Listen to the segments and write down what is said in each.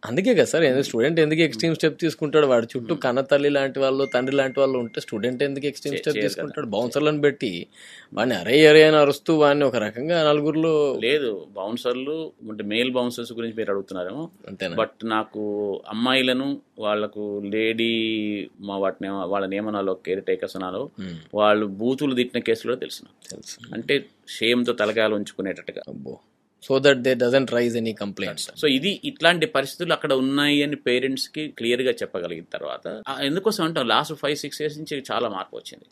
అందుకే కదా sir student ఎందుకు ఎక్స్ట్రీమ్ స్టెప్ తీసుకుంటాడు? వాడి చుట్టూ కన్న తల్లి లాంటి వాళ్ళు, తండ్రి లాంటి వాళ్ళు ఉంటే స్టూడెంట్ ఎందుకు ఎక్స్ట్రీమ్ స్టెప్ తీసుకుంటాడు? బౌన్సర్లను పెట్టి వాడిని అరే అని అరుస్తూ వాడిని ఒక రకంగా నలుగురిలో లేదు. బౌన్సర్లు అంటే మేల్ బౌన్సర్స్ గురించి మీరు అడుగుతున్నారేమో, అంతేనా? బట్ నాకు అమ్మాయిలను వాళ్ళకు లేడీ వాటిని వాళ్ళని ఏమనాలో కేర్ టేకర్స్ అనాలో వాళ్ళు బూతులు తిట్టిన కేసులు కూడా తెలుసు. అంటే షేమ్తో తలకాయలు ఉంచుకునేటట్టుగా. అబ్బో. So that they doesn't raise any complaints. So ఇది ఇట్లాంటి పరిస్థితులు అక్కడ ఉన్నాయి అని పేరెంట్స్ కి క్లియర్ గా చెప్పగలిగిన తర్వాత ఎందుకోసం అంటే లాస్ట్ 5-6 years నుంచి చాలా మార్పు వచ్చింది.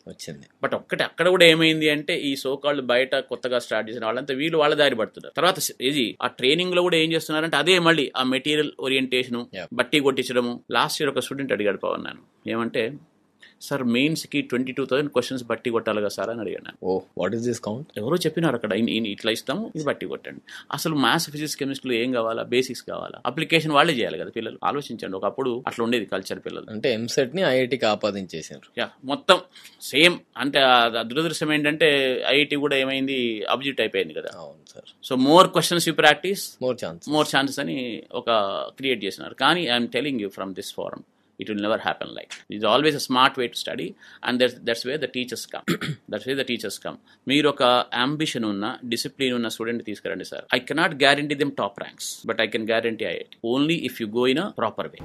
బట్ అక్కడ కూడా ఏమైంది అంటే ఈ సోకాళ్ళు బయట కొత్తగా స్టార్ట్ చేసిన వాళ్ళంతా వీళ్ళు వాళ్ళ దారి పడుతున్నారు. తర్వాత ఇది ఆ ట్రైనింగ్ లో కూడా ఏం చేస్తున్నారంటే అదే మళ్ళీ ఆ మెటీరియల్ ఓరియంటేషన్ బట్టి కొట్టించడము. లాస్ట్ ఇయర్ ఒక స్టూడెంట్ అడిగాడు పవన్ నన్ను ఏమంటే, సార్ మెయిన్స్ కి 22,000 క్వశ్చన్స్ బట్టి కొట్టాలి కదా సార్ అని అడిగాను. Oh what is this count? ఎవరో చెప్పినారు అక్కడ ఇట్లా ఇస్తాము ఇది బట్టి కొట్టండి. అసలు మ్యాథ్స్, ఫిజిక్స్, కెమిస్ట్రీలో ఏం కావాలా? బేసిక్స్ కావాలా? అప్లికేషన్ వాళ్ళే చేయాలి కదా పిల్లలు. ఆలోచించండి, ఒకప్పుడు అట్లా ఉండేది కల్చర్. పిల్లలు అంటే ఎంసెట్ ని ఐఐటికి ఆపాదించేసారు. మొత్తం సేమ్. అంటే దురదృష్టం ఏంటంటే ఐఐటి కూడా ఏమైంది, అబ్జెక్ట్ అయిపోయింది కదా. అవును sir. So more questions you practice more chances అని ఒక క్రియేట్ చేసినారు. కానీ I'm telling you from this forum, it will never happen like that. It's always a smart way to study, and that's where the teachers come. మీరు ఒక ambition ఉన్న, discipline ఉన్న student తీసుకురండి sir. I cannot guarantee them top ranks, but I can guarantee it only if you go in a proper way.